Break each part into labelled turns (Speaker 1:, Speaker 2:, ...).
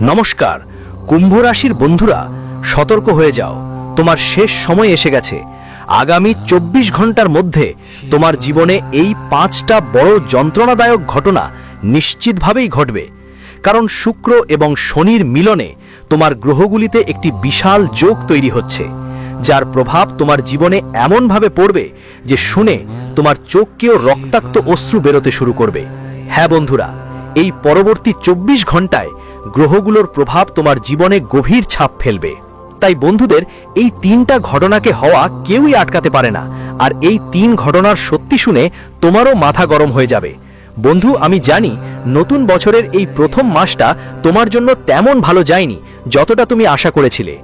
Speaker 1: নমস্কার কুম্ভ রাশির বন্ধুরা, সতর্ক হয়ে যাও, তোমার শেষ সময় এসে গেছে। আগামী 24 ঘন্টার মধ্যে তোমার জীবনে এই 5টা বড় যন্ত্রণাদায়ক ঘটনা নিশ্চিতভাবেই ঘটবে। কারণ শুক্র এবং শনির মিলনে তোমার গ্রহগুলিতে একটি বিশাল যোগ তৈরি হচ্ছে, যার প্রভাব তোমার জীবনে এমনভাবে পড়বে যে শুনে তোমার চোখকেও রক্তাক্ত অশ্রু বেরোতে শুরু করবে। হ্যাঁ বন্ধুরা, এই পরবর্তী 24 ঘন্টায় গ্রহগুলোর প্রভাব তোমার জীবনে গভীর ছাপ ফেলবে। তাই বন্ধুদের, এই 3টা ঘটনাকে হওয়া কেউই আটকাতে পারে না। আর এই 3 ঘটনার সত্যি শুনে তোমারও মাথা গরম হয়ে যাবে। বন্ধু, আমি জানি নতুন বছরের এই প্রথম মাসটা তোমার জন্য তেমন ভালো যায়নি যতটা তুমি আশা করেছিলে।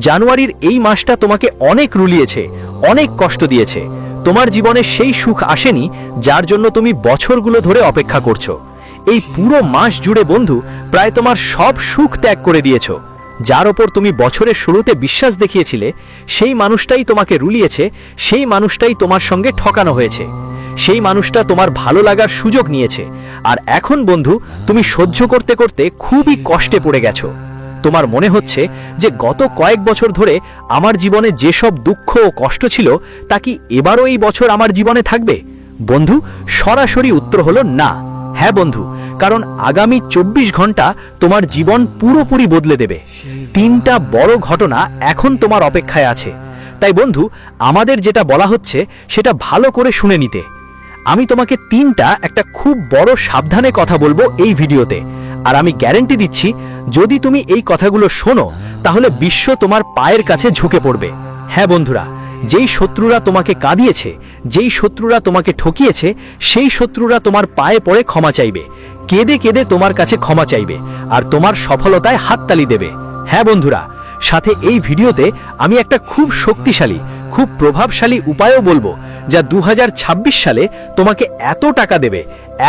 Speaker 1: জানুয়ারির এই মাসটা তোমাকে অনেক রুলিয়েছে, অনেক কষ্ট দিয়েছে। তোমার জীবনে সেই সুখ আসেনি যার জন্য তুমি বছরগুলো ধরে অপেক্ষা করছো। এই পুরো মাস জুড়ে বন্ধু প্রায় তোমার সব সুখ ত্যাগ করে দিয়েছো। যার ওপর তুমি বছরের শুরুতে বিশ্বাস দেখিয়েছিলে, সেই মানুষটাই তোমাকে রুলিয়েছে, সেই মানুষটাই তোমার সঙ্গে ঠকানো হয়েছে, সেই মানুষটা তোমার ভালো লাগার সুযোগ নিয়েছে। আর এখন বন্ধু তুমি সহ্য করতে করতে খুবই কষ্টে পড়ে গেছো। তোমার মনে হচ্ছে যে গত কয়েক বছর ধরে আমার জীবনে যেসব দুঃখ ও কষ্ট ছিল তা কি এবারও এই বছর আমার জীবনে থাকবে? বন্ধু, সরাসরি উত্তর হলো না। হ্যাঁ বন্ধু, কারণ আগামী 24 ঘন্টা তোমার জীবন পুরোপুরি বদলে দেবে। 3টা বড় ঘটনা এখন তোমার অপেক্ষায় আছে। তাই বন্ধু, আমাদের যেটা বলা হচ্ছে সেটা ভালো করে শুনে নিতে। আমি তোমাকে 3টা একটা খুব বড় সাবধানে কথা বলবো এই ভিডিওতে। আর আমি গ্যারেন্টি দিচ্ছি, যদি তুমি এই কথাগুলো শোনো তাহলে বিশ্ব তোমার পায়ের কাছে ঝুঁকে পড়বে। হ্যাঁ বন্ধুরা, যেই শত্রুরা তোমাকে কাঁদিয়েছে, যেই শত্রুরা তোমাকে ঠকিয়েছে, সেই শত্রুরা তোমার পায়ে পড়ে ক্ষমা চাইবে, কেঁদে কেঁদে তোমার কাছে ক্ষমা চাইবে, আর তোমার সফলতায় হাততালি দেবে। হ্যাঁ বন্ধুরা, সাথে এই ভিডিওতে আমি একটা খুব শক্তিশালী, খুব প্রভাবশালী উপায়ও বলবো, যা 2026 সালে তোমাকে এত টাকা দেবে,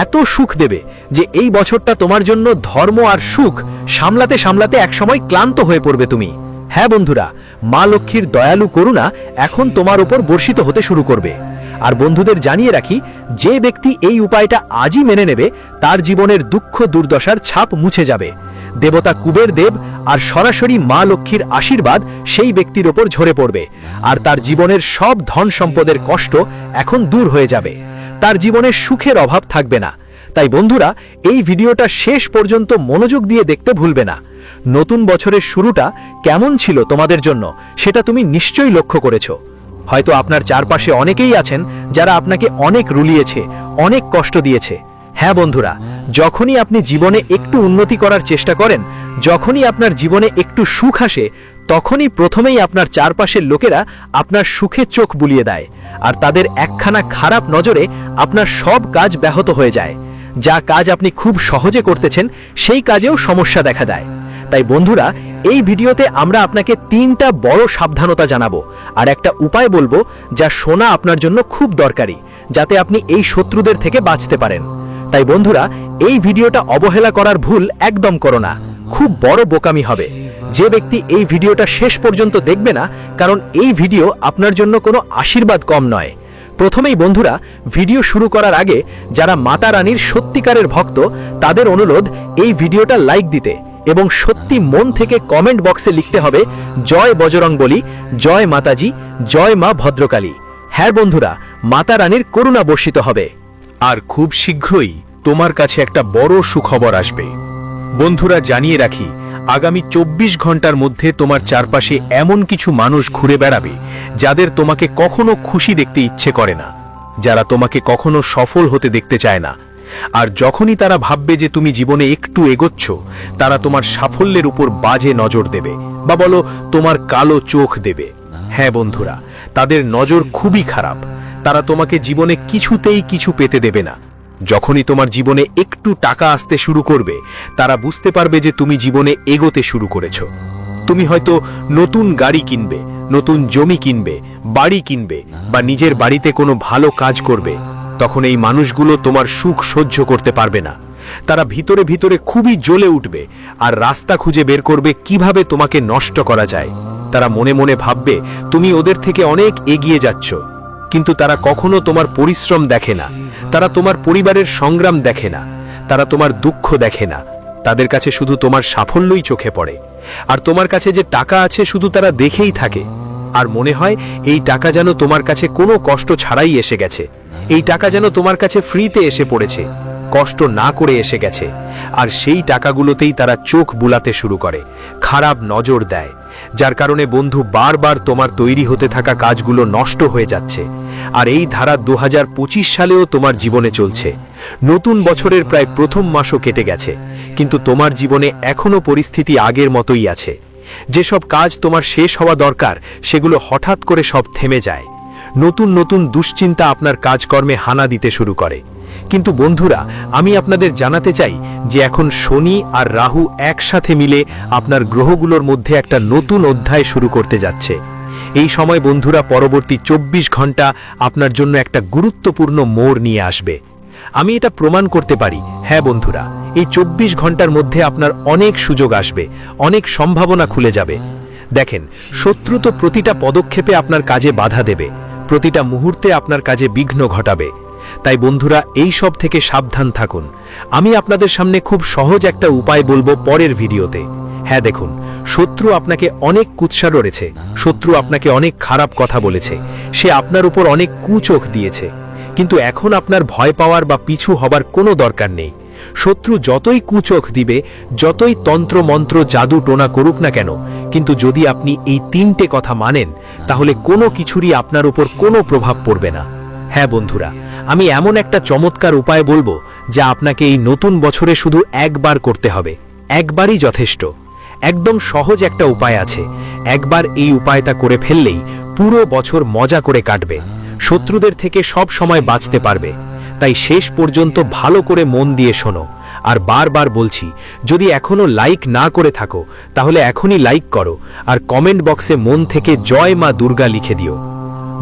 Speaker 1: এত সুখ দেবে যে এই বছরটা তোমার জন্য ধর্ম আর সুখ সামলাতে সামলাতে একসময় ক্লান্ত হয়ে পড়বে তুমি। হ্যাঁ বন্ধুরা, মা লক্ষ্মীর দয়ালু করুণা এখন তোমার উপর বর্ষিত হতে শুরু করবে। আর বন্ধুদের জানিয়ে রাখি, যে ব্যক্তি এই উপায়টা আজই মেনে নেবে তার জীবনের দুঃখ দুর্দশার ছাপ মুছে যাবে। দেবতা কুবের দেব আর সরাসরি মা লক্ষ্মীর আশীর্বাদ সেই ব্যক্তির ওপর ঝরে পড়বে, আর তার জীবনের সব ধন সম্পদের কষ্ট এখন দূর হয়ে যাবে। তার জীবনে সুখের অভাব থাকবে না। তাই বন্ধুরা, এই ভিডিওটা শেষ পর্যন্ত মনোযোগ দিয়ে দেখতে ভুলবে না। নতুন বছরের শুরুটা কেমন ছিল তোমাদের জন্য সেটা তুমি নিশ্চয়ই লক্ষ্য করেছো। হয়তো আপনার চারপাশে অনেকেই আছেন যারা আপনাকে অনেক রুলিয়েছে, অনেক কষ্ট দিয়েছে। হ্যাঁ বন্ধুরা, যখনই আপনি জীবনে একটু উন্নতি করার চেষ্টা করেন, যখনই আপনার জীবনে একটু সুখ আসে, তখনই প্রথমেই আপনার চারপাশের লোকেরা আপনার সুখে চোখ বুলিয়ে দেয়, আর তাদের একখানা খারাপ নজরে আপনার সব কাজ ব্যাহত হয়ে যায়। যা কাজ আপনি খুব সহজে করতেছেন সেই কাজেও সমস্যা দেখা দেয়। তাই বন্ধুরা, এই ভিডিওতে আমরা আপনাকে 3টা বড় সাবধানতা জানাবো আর একটা উপায় বলবো যা শোনা আপনার জন্য খুব দরকারি, যাতে আপনি এই শত্রুদের থেকে বাঁচতে পারেন। তাই বন্ধুরা, এই ভিডিওটা অবহেলা করার ভুল একদম করো না, খুব বড় বোকামি হবে। যে ব্যক্তি এই ভিডিওটা শেষ পর্যন্ত দেখবে না, কারণ এই ভিডিও আপনার জন্য কোনো আশীর্বাদ কম নয়। প্রথমেই বন্ধুরা, ভিডিও শুরু করার আগে যারা মাতা রানীর সত্যিকারের ভক্ত তাদের অনুরোধ এই ভিডিওটা লাইক দিতে এবং সত্যি মন থেকে কমেন্ট বক্সে লিখতে হবে জয় বজরংবলী, জয় মাতাজি, জয় মা ভদ্রকালী। হ্যাঁ বন্ধুরা, মাতা রানীর করুণা বর্ষিত হবে।
Speaker 2: আর খুব শীঘ্রই তোমার কাছে একটা বড় সুখবর আসবে। বন্ধুরা, জানিয়ে রাখি, আগামী 24 ঘন্টার মধ্যে তোমার চারপাশে এমন কিছু মানুষ ঘুরে বেড়াবে যাদের তোমাকে কখনো খুশি দেখতে ইচ্ছে করে না, যারা তোমাকে কখনো সফল হতে দেখতে চায় না। আর যখনই তারা ভাববে যে তুমি জীবনে একটু এগোচ্ছ, তারা তোমার সাফল্যের উপর বাজে নজর দেবে, বা বলো তোমার কালো চোখ দেবে। হ্যাঁ বন্ধুরা, তাদের নজর খুবই খারাপ। তারা তোমাকে জীবনে কিছুতেই কিছু পেতে দেবে না। যখনই তোমার জীবনে একটু টাকা আসতে শুরু করবে, তারা বুঝতে পারবে যে তুমি জীবনে এগোতে শুরু করেছো। তুমি হয়তো নতুন গাড়ি কিনবে, নতুন জমি কিনবে, বাড়ি কিনবে, বা নিজের বাড়িতে কোনো ভালো কাজ করবে। তখন এই মানুষগুলো তোমার সুখ সহ্য করতে পারবে না। তারা ভিতরে ভিতরে খুবই জ্বলে উঠবে আর রাস্তা খুঁজে বের করবে কিভাবে তোমাকে নষ্ট করা যায়। তারা মনে মনে ভাববে তুমি ওদের থেকে অনেক এগিয়ে যাচ্ছ, কিন্তু তারা কখনো তোমার পরিশ্রম দেখে না, তারা তোমার পরিবারের সংগ্রাম দেখে না, তারা তোমার দুঃখ দেখে না, তাদের কাছে শুধু তোমার সাফল্যই চোখে পড়ে, আর তোমার কাছে যে টাকা আছে শুধু তারা দেখেই থাকে, আর মনে হয় এই টাকা যেন তোমার কাছে কোনো কষ্ট ছাড়াই এসে গেছে, এই টাকা যেন তোমার কাছে ফ্রিতে এসে পড়েছে, কষ্ট না করে এসে গেছে। আর সেই টাকাগুলোতেই তারা চোখ বুলাতে শুরু করে, খারাপ নজর দেয়, যার কারণে বন্ধু বারবার তোমার তৈরি হতে থাকা কাজগুলো নষ্ট হয়ে যাচ্ছে। আর এই ধারা 2025 সালেও তোমার জীবনে চলছে। নতুন বছরের প্রায় প্রথম মাসও কেটে গেছে, কিন্তু তোমার জীবনে এখনো পরিস্থিতি আগের মতোই আছে। যেসব কাজ তোমার শেষ হওয়া দরকার সেগুলো হঠাৎ করে সব থেমে যায়। নতুন নতুন দুশ্চিন্তা আপনার কাজকর্মে হানা দিতে শুরু করে। কিন্তু বন্ধুরা, আমি আপনাদের জানাতে চাই যে এখন শনি আর রাহু একসাথে মিলে আপনার গ্রহগুলোর মধ্যে একটা নতুন অধ্যায় শুরু করতে যাচ্ছে। এই সময় বন্ধুরা পরবর্তী 24 ঘন্টা আপনার জন্য একটা গুরুত্বপূর্ণ মোড় নিয়ে আসবে। আমি এটা প্রমাণ করতে পারি। হ্যাঁ বন্ধুরা, এই 24 ঘন্টার মধ্যে আপনার অনেক সুযোগ আসবে, অনেক সম্ভাবনা খুলে যাবে। দেখেন, শত্রু তো প্রতিটা পদক্ষেপে আপনার কাজে বাধা দেবে, প্রতিটা মুহূর্তে আপনার কাজে বিঘ্ন ঘটাবে। তাই বন্ধুরা, এই সব থেকে সাবধান থাকুন। আমি আপনাদের সামনে খুব সহজ একটা উপায় বলবো পরের ভিডিওতে। হ্যাঁ দেখুন, শত্রু আপনাকে অনেক কুৎসা রয়েছে, শত্রু আপনাকে অনেক খারাপ কথা বলেছে, সে আপনার উপর অনেক কুচোখ দিয়েছে, কিন্তু এখন আপনার ভয় পাওয়ার বা পিছু হবার কোনো দরকার নেই। শত্রু যতই কুচোখ দিবে, যতই তন্ত্র মন্ত্র জাদু টোনা করুক না কেন, কিন্তু যদি আপনি এই 3টে কথা মানেন, তাহলে কোনো কিছুরই আপনার উপর কোনো প্রভাব পড়বে না। হ্যাঁ বন্ধুরা, আমি এমন একটা চমৎকার উপায় বলবো যা আপনাকে এই নতুন বছরে শুধু একবার করতে হবে, একবারই যথেষ্ট। একদম সহজ একটা উপায় আছে, একবার এই উপায়টা করে ফেললেই পুরো বছর মজা করে কাটবে, শত্রুদের থেকে সব সময় বাঁচতে পারবে। তাই শেষ পর্যন্ত ভালো করে মন দিয়ে শোনো। আর বারবার বলছি, যদি এখনো লাইক না করে থাকো তাহলে এখনই লাইক করো, আর কমেন্ট বক্সে মন থেকে জয় মা দুর্গা লিখে দিও।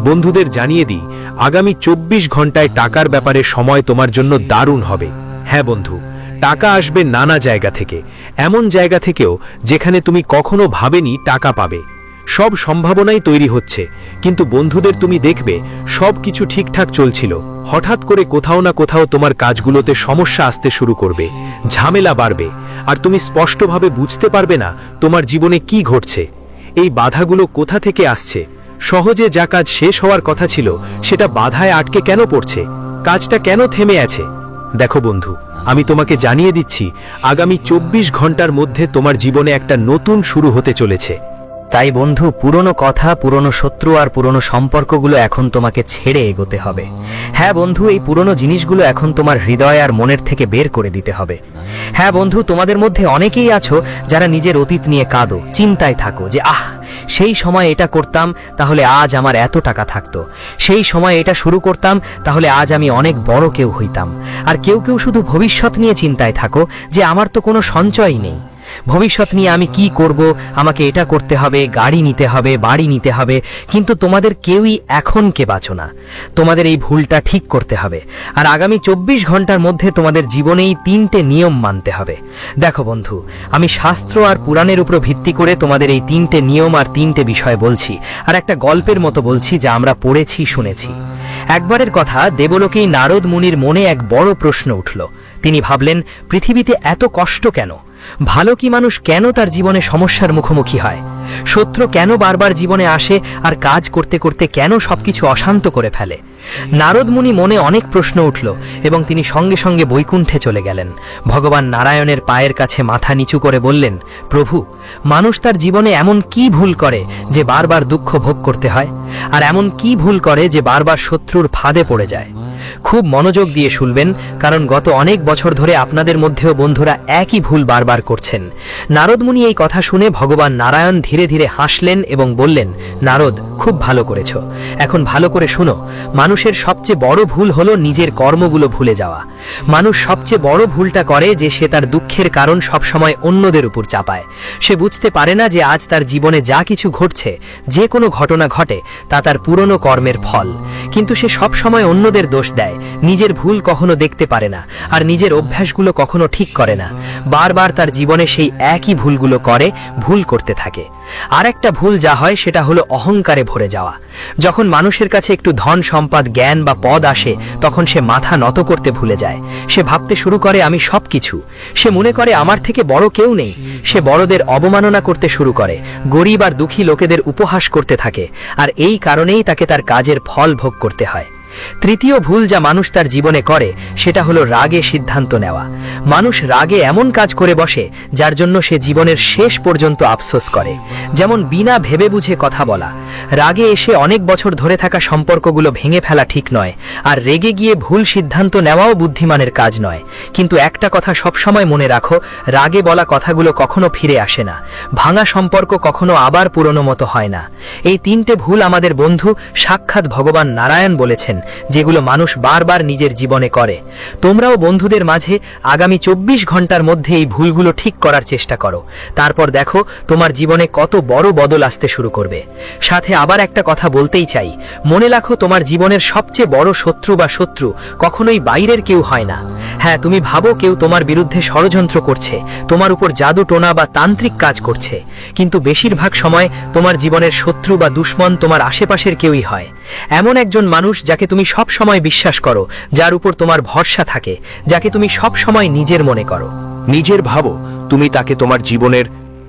Speaker 2: বন্ধুদের জানিয়ে দিই, আগামী 24 ঘন্টায় টাকার ব্যাপারে সময় তোমার জন্য দারুণ হবে। হ্যাঁ বন্ধু, টাকা আসবে নানা জায়গা থেকে, এমন জায়গা থেকেও যেখানে তুমি কখনো ভাবেনি টাকা পাবে। সব সম্ভাবনাই তৈরি হচ্ছে, কিন্তু বন্ধুদের তুমি দেখবে সব কিছু ঠিকঠাক চলছিল, হঠাৎ করে কোথাও না কোথাও তোমার কাজগুলোতে সমস্যা আসতে শুরু করবে, ঝামেলা বাড়বে, আর তুমি স্পষ্টভাবে বুঝতে পারবে না তোমার জীবনে কি ঘটছে। এই বাধাগুলো কোথা থেকে আসছে? সহজে যা কাজ শেষ হওয়ার কথা ছিল সেটা বাধায় আটকে কেন পড়ছে? কাজটা কেন থেমে আছে? দেখো বন্ধু, আমি তোমাকে জানিয়ে দিচ্ছি, আগামী 24 ঘন্টার মধ্যে তোমার জীবনে একটা নতুন শুরু হতে চলেছে।
Speaker 1: তাই বন্ধু, পুরনো কথা, পুরনো শত্রু আর পুরনো সম্পর্কগুলো এখন তোমাকে ছেড়ে এগোতে হবে। হ্যাঁ বন্ধু, এই পুরনো জিনিসগুলো এখন তোমার হৃদয় আর মনের থেকে বের করে দিতে হবে। হ্যাঁ বন্ধু, তোমাদের মধ্যে অনেকেই আছো যারা নিজের অতীত নিয়ে কাঁদো, চিন্তায় থাকো যে সেই সময় এটা করতাম তাহলে আজ আমার এত টাকা থাকতো, সেই সময় এটা শুরু করতাম তাহলে আজ আমি অনেক বড় কেউ হইতাম। আর কেউ কেউ শুধু ভবিষ্যৎ নিয়ে চিন্তায় থাকো যে আমার তো কোনো সঞ্চয় নেই, ভবিষ্যৎ নিয়ে আমি কি করব, আমাকে এটা করতে হবে, গাড়ি নিতে হবে, বাড়ি নিতে হবে। কিন্তু তোমাদের কেউই এখনকে বাঁচো না, তোমাদের এই ভুলটা ঠিক করতে হবে। আর আগামী 24 ঘন্টার মধ্যে তোমাদের জীবনেই 3টে নিয়ম মানতে হবে। দেখো বন্ধু, আমি শাস্ত্র আর পুরাণের উপর ভিত্তি করে তোমাদের এই 3টে নিয়ম আর 3টে বিষয় বলছি, আর একটা গল্পের মতো বলছি যা আমরা পড়েছি, শুনেছি। একবারের কথা, দেবলোকেই নারদ মুনির মনে এক বড় প্রশ্ন উঠল। তিনি ভাবলেন, পৃথিবীতে এত কষ্ট কেন? ভালো কি মানুষ কেন তার জীবনে সমস্যার মুখোমুখি হয়? শত্রু কেন বারবার জীবনে আসে আর কাজ করতে করতে কেন সবকিছু অশান্ত করে ফেলে? নারদ মুনি মনে অনেক প্রশ্ন উঠল এবং তিনি সঙ্গে সঙ্গে বৈকুণ্ঠে চলে গেলেন। ভগবান নারায়ণের পায়ের কাছে মাথা নিচু করে বললেন, প্রভু, মানুষ তার জীবনে এমন কি ভুল করে যে বারবার দুঃখ ভোগ করতে হয়? আর এমন কি ভুল করে যে বারবার শত্রুর ফাঁদে পড়ে যায়? খুব মনোযোগ দিয়ে শুনবেন, কারণ গত অনেক বছর ধরে আপনাদের মধ্যেও বন্ধুরা একই ভুল বারবার করছেন। নারদ মুনি এই কথা শুনে ভগবান নারায়ণ ধীরে ধীরে হাসলেন এবং বললেন, নারদ, খুব ভালো করেছ। এখন ভালো করে শুনো, মানুষের সবচেয়ে বড় ভুল হলো নিজের কর্মগুলো ভুলে যাওয়া। মানুষ সবচেয়ে বড় ভুলটা করে যে সে তার দুঃখের কারণ সবসময় অন্যদের উপর চাপায়। সে বুঝতে পারে না যে আজ তার জীবনে যা কিছু ঘটছে, যে কোনো ঘটনা ঘটে, তা তার পুরনো কর্মের ফল, কিন্তু সে সবসময় অন্যদের দোষ
Speaker 3: দেয়, নিজের ভুল কখনো দেখতে পারে না, আর নিজের অভ্যাসগুলো কখনো ঠিক করে না। বারবার তার জীবনে সেই একই ভুলগুলো করে, ভুল করতে থাকে। আর একটা ভুল যা হয় সেটা হলো অহংকারে ভরে যাওয়া। যখন মানুষের কাছে একটু ধন সম্পদ, জ্ঞান বা পদ আসে, তখন সে মাথা নত করতে ভুলে যায়। সে ভাবতে শুরু করে আমি সব কিছু। সে মনে করে আমার থেকে বড় কেউ নেই। সে বড়দের অবমাননা করতে শুরু করে, গরিব আর দুঃখী লোকেদের উপহাস করতে থাকে, আর এই কারণেই তাকে তার কাজের ফল ভোগ করতে হয়। তৃতীয় ভুল যা মানুষ তার জীবনে করে সেটা হলো রাগে সিদ্ধান্ত নেওয়া। মানুষ রাগে এমন কাজ করে বসে যার জন্য সে জীবনের শেষ পর্যন্ত আফসোস করে। যেমন বিনা ভেবে বুঝে কথা বলা। রাগে এসে অনেক বছর ধরে থাকা সম্পর্কগুলো ভেঙে ফেলা ঠিক নয়, আর রেগে গিয়ে ভুল সিদ্ধান্ত নেওয়াও বুদ্ধিমানের কাজ নয়। কিন্তু একটা কথা সবসময় মনে রাখো, রাগে বলা কথাগুলো কখনো ফিরে আসে না। ভাঙা সম্পর্ক কখনো আবার পুরনো মতো হয় না। এই তিনটে ভুল আমাদের বন্ধু সাক্ষাৎ ভগবান নারায়ণ বলেছেন, যেগুলো মানুষ বারবার নিজের জীবনে করে। তোমরাও বন্ধুদের মাঝে আগামী 24 ঘন্টার মধ্যে এই ভুলগুলো ঠিক করার চেষ্টা করো। তারপর দেখো তোমার জীবনে কত বড় বদল আসতে শুরু করবে। সাথে আবার একটা কথা বলতেই চাই, মনে রাখো তোমার জীবনের সবচেয়ে বড় শত্রু বা শত্রু কখনোই বাইরের কেউ হয় না। হ্যাঁ, তুমি ভাবো কেউ তোমার বিরুদ্ধে ষড়যন্ত্র করছে, তোমার উপর জাদু টোনা বা তান্ত্রিক কাজ করছে, কিন্তু বেশিরভাগ সময় তোমার জীবনের শত্রু বা দুশ্মন তোমার আশেপাশের কেউই হয়। এমন একজন মানুষ যাকে তুমি সব সময় বিশ্বাস করো, যার উপর তোমার ভরসা থাকে, যাকে তুমি সব সময় নিজের মনে করো।
Speaker 2: নিজের ভাবো, তুমি তাকে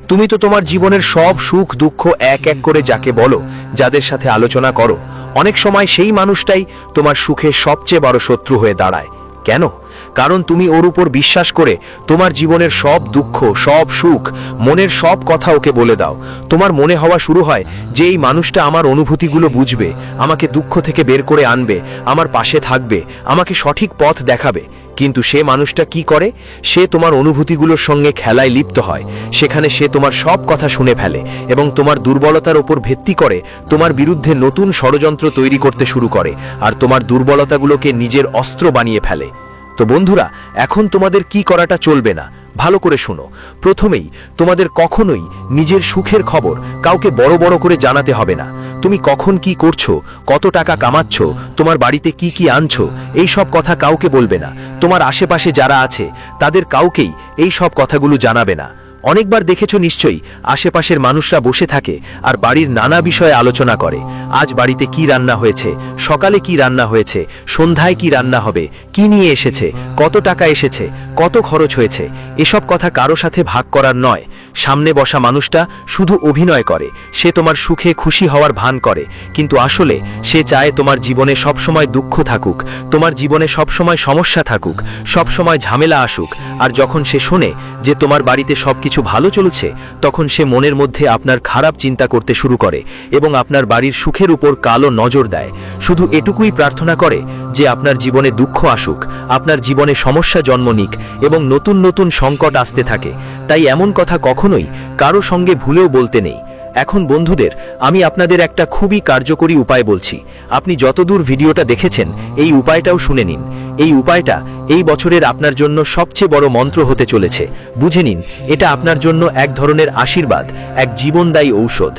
Speaker 2: তুমি তো তোমার জীবনের সব সুখ দুঃখ এক এক করে যাকে বলো, যাদের সাথে আলোচনা করো, অনেক সময় সেই মানুষটাই তোমার সুখের সবচেয়ে বড় শত্রু হয়ে দাঁড়ায়। কেন? কারণ তুমি ওর উপর বিশ্বাস করে তোমার জীবনের সব দুঃখ, সব সুখ, মনের সব কথা ওকে বলে দাও। তোমার মনে হওয়া শুরু হয় যে এই মানুষটা আমার অনুভূতিগুলো বুঝবে, আমাকে দুঃখ থেকে বের করে আনবে, আমার পাশে থাকবে, আমাকে সঠিক পথ দেখাবে। কিন্তু সে মানুষটা কি করে? সে তোমার অনুভূতিগুলোর সঙ্গে খেলায় লিপ্ত হয়। সেখানে সে তোমার সব কথা শুনে ফেলে এবং তোমার দুর্বলতার উপর ভিত্তি করে তোমার বিরুদ্ধে নতুন ষড়যন্ত্র তৈরি করতে শুরু করে, আর তোমার দুর্বলতাগুলোকে নিজের অস্ত্র বানিয়ে ফেলে। তো বন্ধুরা, এখন তোমাদের কি করাটা চলবে না, ভালো করে শোনো। প্রথমেই তোমাদের কখনোই নিজের সুখের খবর কাউকে বড় বড় করে জানাতে হবে না। তুমি কখন কি করছো, কত টাকা কামাচ্ছ, তোমার বাড়িতে কি কি আনছো, এই সব কথা কাউকে বলবে না। তোমার আশেপাশে যারা আছে তাদের কাউকেই এই সব কথাগুলো জানাবে না। অনেকবার দেখেছো নিশ্চয়ই, আশেপাশের মানুষরা বসে থাকে আর বাড়ির নানা বিষয়ে আলোচনা করে। আজ বাড়িতে কি রান্না হয়েছে, সকালে কি রান্না হয়েছে, সন্ধ্যায় কি রান্না হবে, কি নিয়ে এসেছে, কত টাকা এসেছে, কত খরচ হয়েছে। এসব কথা কারো সাথে ভাগ করার নয়। সামনে বসা মানুষটা শুধু অভিনয় করে, সে তোমার সুখে খুশি হওয়ার ভান করে, কিন্তু আসলে সে চায় তোমার জীবনে সবসময় দুঃখ থাকুক, তোমার জীবনে সবসময় সমস্যা থাকুক, সবসময় ঝামেলা আসুক। আর যখন সে শোনে যে তোমার বাড়িতে সবকিছু ভালো চলছে, তখন সে মনের মধ্যে আপনার খারাপ চিন্তা করতে শুরু করে এবং আপনার বাড়ির সুখের উপর কালো নজর দেয়। শুধু এটুকুই প্রার্থনা করে যে আপনার জীবনে দুঃখ আসুক, আপনার জীবনে সমস্যা জন্ম নিক এবং নতুন নতুন সংকট আসতে থাকে। তাই এমন কথা কখনোই কারো সঙ্গে ভুলেও বলতে নেই। এখন বন্ধুদের, আমি আপনাদের একটা খুবই কার্যকরী উপায় বলছি। আপনি যতদূর ভিডিওটা দেখেছেন, এই উপায়টাও শুনে নিন। এই উপায়টা এই বছরের আপনার জন্য সবচেয়ে বড় মন্ত্র হতে চলেছে। বুঝে নিন, এটা আপনার জন্য এক ধরনের আশীর্বাদ, এক জীবনদায়ী ঔষধ।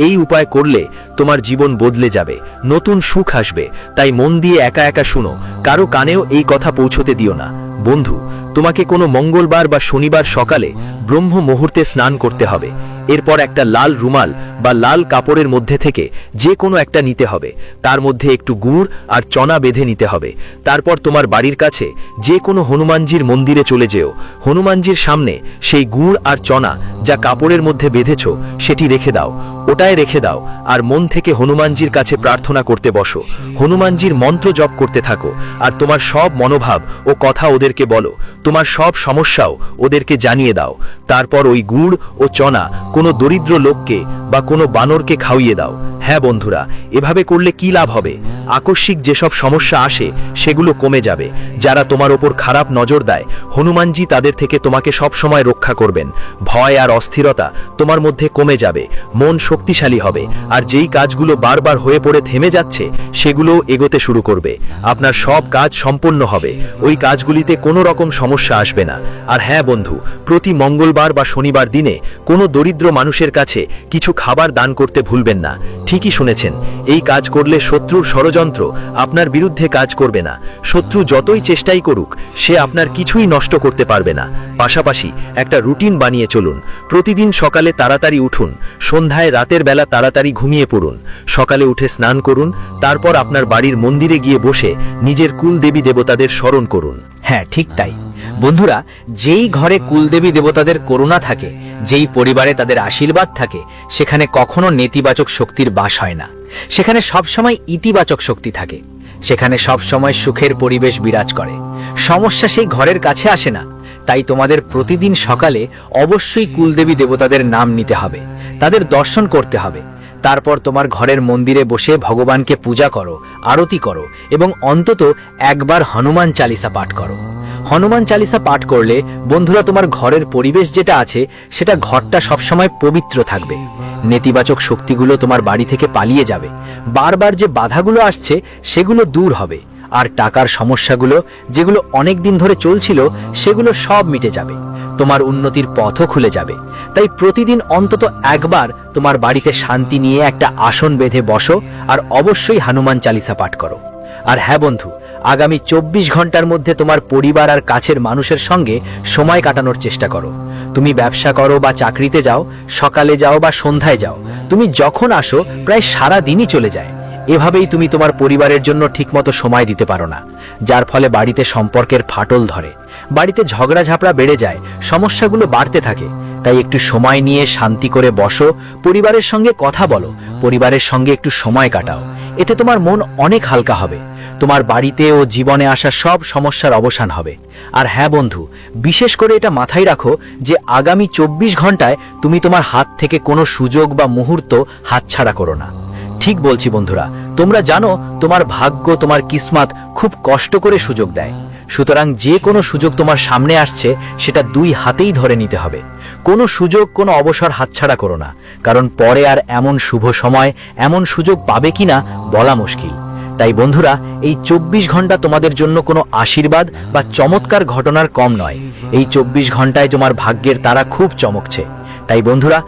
Speaker 2: এই উপায় করলে তোমার জীবন বদলে যাবে, নতুন সুখ আসবে। তাই মন দিয়ে একা একা শুনো, কারো কানেও এই কথা পৌঁছতে দিও না। বন্ধু, তোমাকে কোনো মঙ্গলবার বা শনিবার সকালে ব্রহ্ম মুহূর্তে স্নান করতে হবে। এরপর একটা লাল রুমাল বা লাল কাপড়ের মধ্যে থেকে যে কোনো একটা নিতে হবে। তার মধ্যে একটু গুড় আর চনা বেঁধে নিতে হবে। তারপর তোমার বাড়ির কাছে যে কোনো হনুমানজির মন্দিরে চলে যেও। হনুমানজির সামনে সেই গুড় আর চনা যা কাপড়ের মধ্যে বেঁধেছ সেটি রেখে দাও, ওটায় রেখে দাও। আর মন থেকে হনুমানজির কাছে প্রার্থনা করতে বসো। হনুমানজির মন্ত্র জপ করতে থাকো আর তোমার সব মনোভাব ও কথা ওদেরকে বলো। তোমার সব সমস্যাও ওদেরকে জানিয়ে দাও। তারপর ওই গুড় ও চনা কোনো দরিদ্র লোককে বা কোনো বানরকে খাওয়িয়ে দাও। হ্যাঁ বন্ধুরা, এভাবে করলে কি লাভ হবে? আকস্মিক যেসব সমস্যা আসে সেগুলো কমে যাবে। যারা তোমার ওপর খারাপ নজর দেয়, হনুমানজি তাদের থেকে তোমাকে সব সময় রক্ষা করবেন। ভয় আর অস্থিরতা তোমার মধ্যে কমে যাবে, মন শক্তিশালী হবে, আর যেই কাজগুলো বারবার হয়ে পড়ে থেমে যাচ্ছে সেগুলো এগোতে শুরু করবে। আপনার সব কাজ সম্পন্ন হবে, ওই কাজগুলিতে কোনো রকম সমস্যা আসবে না। আর হ্যাঁ বন্ধু, প্রতি মঙ্গলবার বা শনিবার দিনে কোনো দরিদ্র মানুষের কাছে কিছু খাবার দান করতে ভুলবেন না।
Speaker 1: ঠিকই শুনেছেন, এই কাজ করলে শত্রুর ষড়যন্ত্র আপনার বিরুদ্ধে কাজ করবে না। শত্রু যতই চেষ্টাই করুক, সে আপনার কিছুই নষ্ট করতে পারবে না। পাশাপাশি একটা রুটিন বানিয়ে চলুন। প্রতিদিন সকালে তাড়াতাড়ি উঠুন, সন্ধ্যায় রাতের বেলা তাড়াতাড়ি ঘুমিয়ে পড়ুন। সকালে উঠে স্নান করুন, তারপর আপনার বাড়ির মন্দিরে গিয়ে বসে নিজের কুলদেবী দেবতাদের স্মরণ করুন।
Speaker 3: হ্যাঁ, ঠিক তাই বন্ধুরা। যেই ঘরে কুলদেবী দেবতাদের করুণা থাকে, যেই পরিবারে তাদের আশীর্বাদ থাকে, সেখানে কখনো নেতিবাচক শক্তির বাস হয় না। সেখানে সবসময় ইতিবাচক শক্তি থাকে। সেখানে সবসময় সুখের পরিবেশ বিরাজ করে। সমস্যা সেই ঘরের কাছে আসে না। তাই তোমাদের প্রতিদিন সকালে অবশ্যই কুলদেবী দেবতাদের নাম নিতে হবে, তাদের দর্শন করতে হবে। তারপর তোমার ঘরের মন্দিরে বসে ভগবানকে পূজা করো, আরতি করো এবং অন্তত একবার হনুমান চালিসা পাঠ করো। হনুমান চালিসা পাঠ করলে বন্ধুরা, তোমার ঘরের পরিবেশ যেটা আছে, সেটা ঘরটা সবসময় পবিত্র থাকবে। নেতিবাচক শক্তিগুলো তোমার বাড়ি থেকে পালিয়ে যাবে। বারবার যে বাধাগুলো আসছে, সেগুলো দূর হবে। আর টাকার সমস্যাগুলো, যেগুলো অনেক দিন ধরে চলছিল, সেগুলো সব মিটে যাবে। তোমার উন্নতির পথও খুলে যাবে। তাই প্রতিদিন অন্তত একবার তোমার বাড়িতে শান্তি নিয়ে একটা আসন বেঁধে বসো আর অবশ্যই হনুমান চালিসা পাঠ করো। আর হ্যাঁ বন্ধু, আগামী 24 ঘন্টার মধ্যে তোমার পরিবার আর কাছের মানুষের সঙ্গে সময় কাটানোর চেষ্টা করো। তুমি ব্যবসা করো বা চাকরিতে যাও, সকালে যাও বা সন্ধ্যায় যাও, তুমি যখন আসো প্রায় সারা দিনই চলে যায়। এভাবেই তুমি তোমার পরিবারের জন্য ঠিকমতো সময় দিতে পারো না, যার ফলে বাড়িতে সম্পর্কের ফাটল ধরে, বাড়িতে ঝগড়া বেড়ে যায়, সমস্যাগুলো বাড়তে থাকে। তাই একটু সময় নিয়ে শান্তি করে বসো, পরিবারের সঙ্গে কথা বলো, পরিবারের সঙ্গে একটু সময় কাটাও। এতে তোমার মন অনেক হালকা হবে। তোমার বাড়িতে ও জীবনে আসা সব সমস্যার অবসান হবে। আর হ্যাঁ বন্ধু, বিশেষ করে এটা মাথায় রাখো যে আগামী 24 ঘন্টায় তুমি তোমার হাত থেকে কোনো সুযোগ বা মুহূর্ত হাতছাড়া করো না। ঠিক বলছি বন্ধুরা, তোমরা জানো তোমার ভাগ্য, তোমার কিসমত খুব কষ্ট করে সুযোগ দেয়। সুতরাং যে কোনো সুযোগ তোমার সামনে আসছে, সেটা 2 হাতেই ধরে নিতে হবে। কোনো সুযোগ, কোনো অবসর হাতছাড়া করো না, কারণ পরে আর এমন শুভ সময়, এমন সুযোগ পাবে কিনা বলা মুশকিল। তাই বন্ধুরা, এই 24 ঘন্টা তোমাদের জন্য কোনো আশীর্বাদ বা চমৎকার ঘটনার কম নয়। এই 24 ঘন্টায় তোমার ভাগ্যের তারা খুব চমকছে। তাই বন্ধুরা,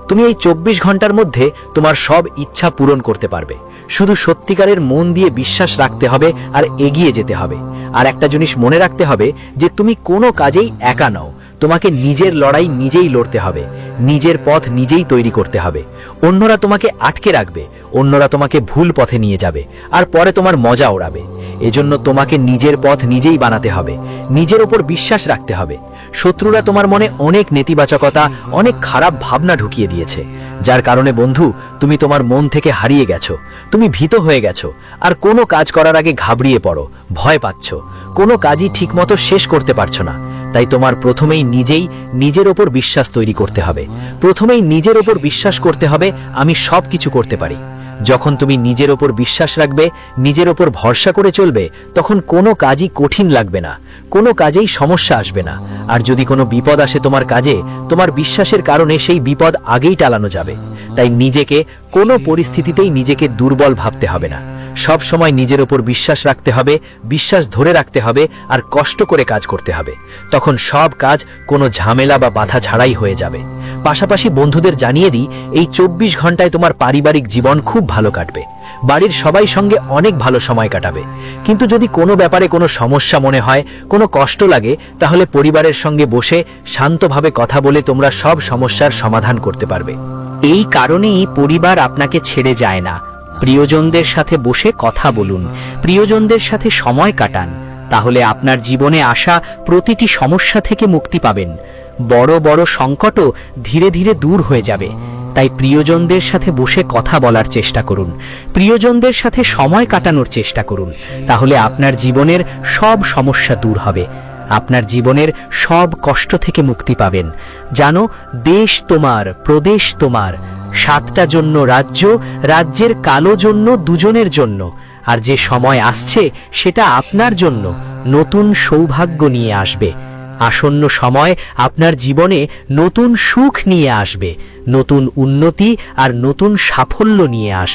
Speaker 3: তুমি এই 24 ঘন্টার মধ্যে তোমার সব ইচ্ছা পূরণ করতে পারবে। শুধু সত্যিকারের মন দিয়ে বিশ্বাস রাখতে হবে আর এগিয়ে যেতে হবে। আর একটা জিনিস মনে রাখতে হবে যে তুমি কোনো কাজেই একা নও। তোমাকে নিজের লড়াই নিজেই লড়তে হবে, নিজের পথ নিজেই তৈরি করতে হবে। অন্যরা তোমাকে আটকে রাখবে, অন্যরা তোমাকে ভুল পথে নিয়ে যাবে আর পরে তোমার মজা ওড়াবে। এজন্য তোমাকে নিজের পথ নিজেই বানাতে হবে, নিজের ওপর বিশ্বাস রাখতে হবে। শত্রুরা তোমার মনে অনেক নেতিবাচকতা, অনেক খারাপ ভাবনা ঢুকিয়ে দিয়েছে, যার কারণে বন্ধু তুমি তোমার মন থেকে হারিয়ে গেছো, তুমি ভীত হয়ে গেছো। আর কোনো কাজ করার আগে ঘাবড়িয়ে পড়ো, ভয় পাচ্ছ, কোনো কাজই ঠিকমতো শেষ করতে পারছো না। তাই তোমার প্রথমেই নিজের ওপর বিশ্বাস তৈরি করতে হবে। প্রথমেই নিজের ওপর বিশ্বাস করতে হবে, আমি সব কিছু করতে পারি। যখন তুমি নিজের ওপর বিশ্বাস রাখবে, নিজের ওপর ভরসা করে চলবে, তখন কোনো কাজই কঠিন লাগবে না, কোনো কাজেই সমস্যা আসবে না। আর যদি কোনো বিপদ আসে তোমার কাজে, তোমার বিশ্বাসের কারণে সেই বিপদ আগেই টালানো যাবে। তাই নিজেকে কোনো পরিস্থিতিতেই নিজেকে দুর্বল ভাবতে হবে না। সব সময় নিজের ওপর বিশ্বাস রাখতে হবে, বিশ্বাস ধরে রাখতে হবে আর কষ্ট করে কাজ করতে হবে। তখন সব কাজ কোনো ঝামেলা বা বাধা ছাড়াই হয়ে যাবে। পাশাপাশি বন্ধুদের জানিয়ে দিই, এই 24 ঘন্টায় তোমার পারিবারিক জীবন খুব ভালো কাটবে। বাড়ির সবাই সঙ্গে অনেক ভালো সময় কাটাবে। কিন্তু যদি কোনো ব্যাপারে কোনো সমস্যা মনে হয়, কোনো কষ্ট লাগে, তাহলে পরিবারের সঙ্গে বসে শান্তভাবে কথা বলে তোমরা সব সমস্যার সমাধান করতে পারবে। এই কারণেই পরিবার আপনাকে ছেড়ে যায় না। প্রিয়জনদের সাথে বসে কথা বলুন, প্রিয়জনদের সাথে সময় কাটান, তাহলে আপনার জীবনে আসা প্রতিটি সমস্যা থেকে মুক্তি পাবেন। বড় বড় সংকটও ধীরে ধীরে দূর হয়ে যাবে। তাই প্রিয়জনদের সাথে বসে কথা বলার চেষ্টা করুন, প্রিয়জনদের সাথে সময় কাটানোর চেষ্টা করুন, তাহলে আপনার জীবনের সব সমস্যা দূর হবে, আপনার জীবনের সব কষ্ট থেকে মুক্তি পাবেন। জানো, দেশ তোমার, প্রদেশ তোমার, 7টা জন্য রাজ্য, রাজ্যের কালো জন্য দুজনের জন্য। আর যে সময় আসছে সেটা আপনার জন্য নতুন সৌভাগ্য নিয়ে আসবে। আসন্ন সময় আপনার জীবনে নতুন সুখ নিয়ে আসবে, নতুন উন্নতি আর নতুন সাফল্য নিয়ে আসবে।